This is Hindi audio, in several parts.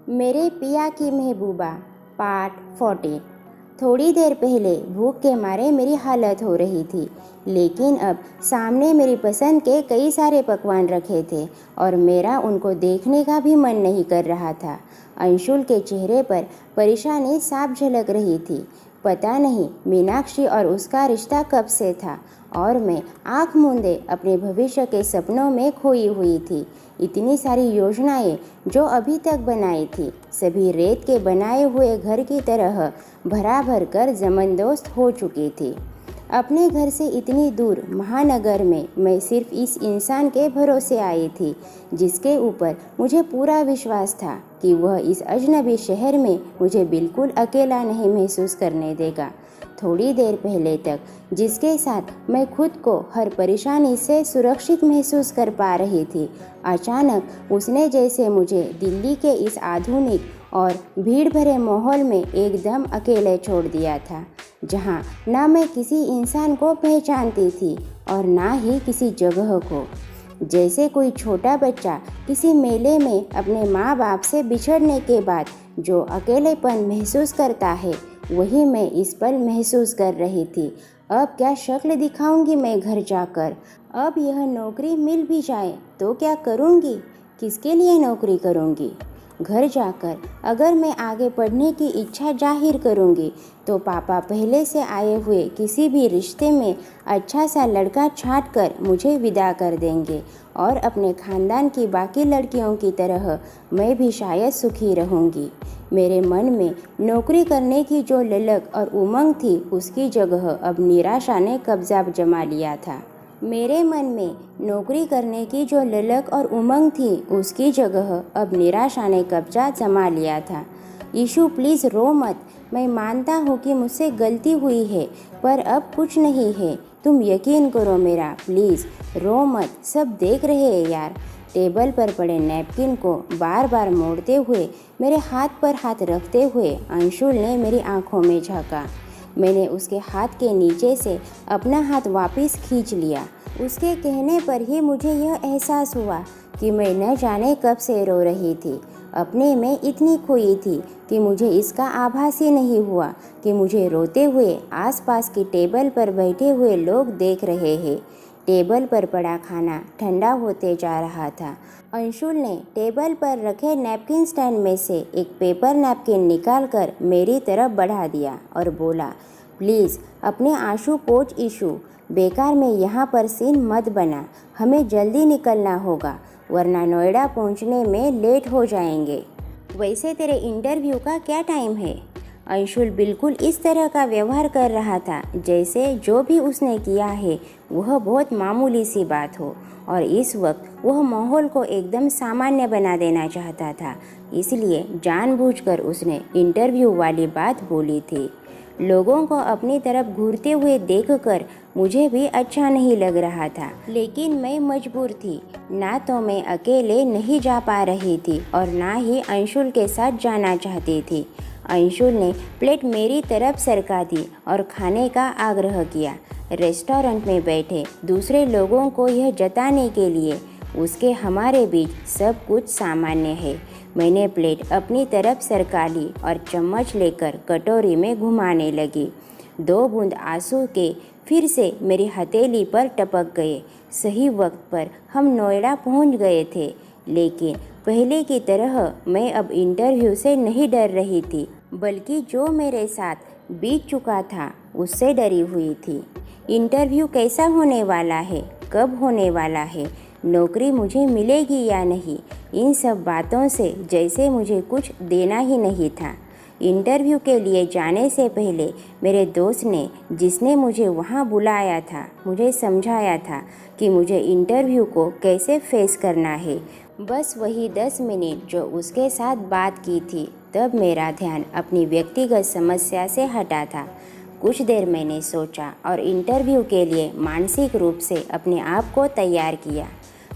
मेरे पिया की महबूबा पार्ट 14। थोड़ी देर पहले भूख के मारे मेरी हालत हो रही थी, लेकिन अब सामने मेरी पसंद के कई सारे पकवान रखे थे और मेरा उनको देखने का भी मन नहीं कर रहा था। अंशुल के चेहरे पर परेशानी साफ झलक रही थी। पता नहीं मीनाक्षी और उसका रिश्ता कब से था और मैं आँख मूंदे अपने भविष्य के सपनों में खोई हुई थी। इतनी सारी योजनाएं जो अभी तक बनाई थी, सभी रेत के बनाए हुए घर की तरह भरा भर कर जमनदोस्त हो चुकी थी। अपने घर से इतनी दूर महानगर में मैं सिर्फ इस इंसान के भरोसे आई थी, जिसके ऊपर मुझे पूरा विश्वास था कि वह इस अजनबी शहर में मुझे बिल्कुल अकेला नहीं महसूस करने देगा। थोड़ी देर पहले तक जिसके साथ मैं खुद को हर परेशानी से सुरक्षित महसूस कर पा रही थी, अचानक उसने जैसे मुझे दिल्ली के इस आधुनिक और भीड़ भरे माहौल में एकदम अकेले छोड़ दिया था, जहाँ ना मैं किसी इंसान को पहचानती थी और ना ही किसी जगह को। जैसे कोई छोटा बच्चा किसी मेले में अपने माँ बाप से बिछड़ने के बाद जो अकेलेपन महसूस करता है, वही मैं इस पल महसूस कर रही थी। अब क्या शक्ल दिखाऊंगी मैं घर जाकर? अब यह नौकरी मिल भी जाए तो क्या करूंगी? किसके लिए नौकरी करूंगी? घर जाकर अगर मैं आगे पढ़ने की इच्छा जाहिर करूंगी तो पापा पहले से आए हुए किसी भी रिश्ते में अच्छा सा लड़का छांट कर मुझे विदा कर देंगे और अपने खानदान की बाकी लड़कियों की तरह मैं भी शायद सुखी रहूंगी। मेरे मन में नौकरी करने की जो ललक और उमंग थी, उसकी जगह अब निराशा ने कब्जा जमा लिया था। मेरे मन में नौकरी करने की जो ललक और उमंग थी, उसकी जगह अब निराशा ने कब्जा जमा लिया था। ईशु प्लीज़ रो मत। मैं मानता हूँ कि मुझसे गलती हुई है, पर अब कुछ नहीं है। तुम यकीन करो मेरा, प्लीज़ रो मत। सब देख रहे हैं यार। टेबल पर पड़े नैपकिन को बार बार मोड़ते हुए, मेरे हाथ पर हाथ रखते हुए अंशुल ने मेरी आंखों में झांका। मैंने उसके हाथ के नीचे से अपना हाथ वापस खींच लिया। उसके कहने पर ही मुझे यह एहसास हुआ कि मैं न जाने कब से रो रही थी। अपने में इतनी खोई थी कि मुझे इसका आभास ही नहीं हुआ कि मुझे रोते हुए आसपास की टेबल पर बैठे हुए लोग देख रहे हैं। टेबल पर पड़ा खाना ठंडा होते जा रहा था। अंशुल ने टेबल पर रखे नैपकिन स्टैंड में से एक पेपर नैपकिन निकालकर मेरी तरफ बढ़ा दिया और बोला, प्लीज़ अपने आंसू पोंछ ईशु। बेकार में यहाँ पर सीन मत बना। हमें जल्दी निकलना होगा, वरना नोएडा पहुँचने में लेट हो जाएंगे। वैसे तेरे इंटरव्यू का क्या टाइम है? अंशुल बिल्कुल इस तरह का व्यवहार कर रहा था जैसे जो भी उसने किया है वह बहुत मामूली सी बात हो, और इस वक्त वह माहौल को एकदम सामान्य बना देना चाहता था। इसलिए जानबूझकर उसने इंटरव्यू वाली बात बोली थी। लोगों को अपनी तरफ घूरते हुए देखकर मुझे भी अच्छा नहीं लग रहा था, लेकिन मैं मजबूर थी। ना तो मैं अकेले नहीं जा पा रही थी और ना ही अंशुल के साथ जाना चाहती थी। अंशुल ने प्लेट मेरी तरफ सरका दी और खाने का आग्रह किया। रेस्टोरेंट में बैठे दूसरे लोगों को यह जताने के लिए उसके हमारे बीच सब कुछ सामान्य है। मैंने प्लेट अपनी तरफ सरका ली और चम्मच लेकर कटोरी में घुमाने लगी। 2 बूंद आंसू के फिर से मेरी हथेली पर टपक गए। सही वक्त पर हम नोएडा पहुंच गए थे, लेकिन पहले की तरह मैं अब इंटरव्यू से नहीं डर रही थी, बल्कि जो मेरे साथ बीत चुका था उससे डरी हुई थी। इंटरव्यू कैसा होने वाला है, कब होने वाला है, नौकरी मुझे मिलेगी या नहीं, इन सब बातों से जैसे मुझे कुछ देना ही नहीं था। इंटरव्यू के लिए जाने से पहले मेरे दोस्त ने, जिसने मुझे वहाँ बुलाया था, मुझे समझाया था कि मुझे इंटरव्यू को कैसे फेस करना है। बस वही 10 मिनट जो उसके साथ बात की थी, तब मेरा ध्यान अपनी व्यक्तिगत समस्या से हटा था। कुछ देर मैंने सोचा और इंटरव्यू के लिए मानसिक रूप से अपने आप को तैयार किया।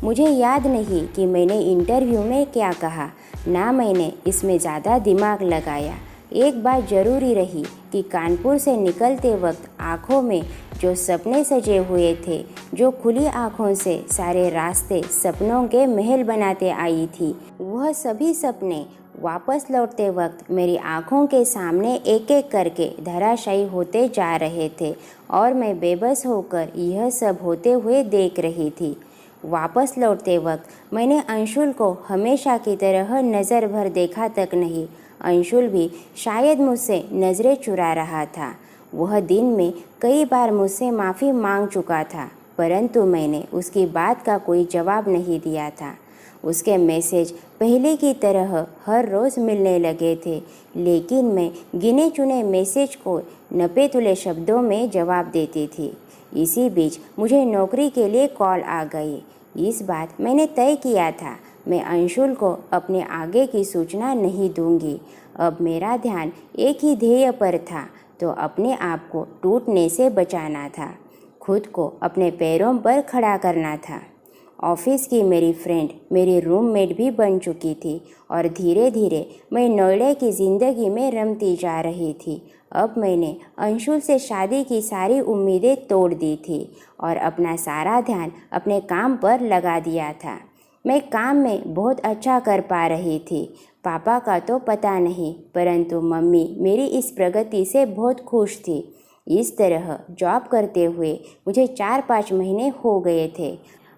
मुझे याद नहीं कि मैंने इंटरव्यू में क्या कहा, ना मैंने इसमें ज़्यादा दिमाग लगाया। एक बात ज़रूरी रही कि कानपुर से निकलते वक्त आँखों में जो सपने सजे हुए थे, जो खुली आँखों से सारे रास्ते सपनों के महल बनाते आई थी, वह सभी सपने वापस लौटते वक्त मेरी आँखों के सामने एक एक करके धराशायी होते जा रहे थे और मैं बेबस होकर यह सब होते हुए देख रही थी। वापस लौटते वक्त मैंने अंशुल को हमेशा की तरह नज़र भर देखा तक नहीं। अंशुल भी शायद मुझसे नज़रें चुरा रहा था। वह दिन में कई बार मुझसे माफ़ी मांग चुका था, परंतु मैंने उसकी बात का कोई जवाब नहीं दिया था। उसके मैसेज पहले की तरह हर रोज़ मिलने लगे थे, लेकिन मैं गिने चुने मैसेज को नपे तुले शब्दों में जवाब देती थी। इसी बीच मुझे नौकरी के लिए कॉल आ गई। इस बात मैंने तय किया था, मैं अंशुल को अपने आगे की सूचना नहीं दूंगी। अब मेरा ध्यान एक ही ध्येय पर था, तो अपने आप को टूटने से बचाना था, खुद को अपने पैरों पर खड़ा करना था। ऑफिस की मेरी फ्रेंड मेरी रूममेट भी बन चुकी थी और धीरे धीरे मैं नोएडा की ज़िंदगी में रमती जा रही थी। अब मैंने अंशुल से शादी की सारी उम्मीदें तोड़ दी थी और अपना सारा ध्यान अपने काम पर लगा दिया था। मैं काम में बहुत अच्छा कर पा रही थी। पापा का तो पता नहीं, परंतु मम्मी मेरी इस प्रगति से बहुत खुश थी। इस तरह जॉब करते हुए मुझे 4-5 महीने हो गए थे।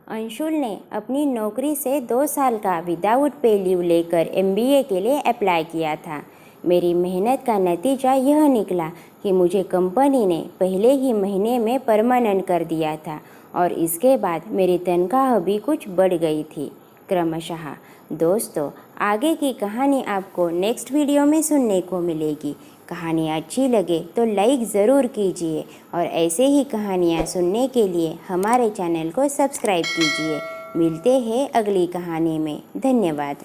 अंशुल ने अपनी नौकरी से 2 साल का विदाउट पे लीव लेकर MBA के लिए अप्लाई किया था। मेरी मेहनत का नतीजा यह निकला कि मुझे कंपनी ने पहले ही महीने में परमानेंट कर दिया था और इसके बाद मेरी तनख्वाह भी कुछ बढ़ गई थी क्रमशः। दोस्तों, आगे की कहानी आपको नेक्स्ट वीडियो में सुनने को मिलेगी। कहानी अच्छी लगे तो लाइक ज़रूर कीजिए और ऐसे ही कहानियाँ सुनने के लिए हमारे चैनल को सब्सक्राइब कीजिए। मिलते हैं अगली कहानी में। धन्यवाद।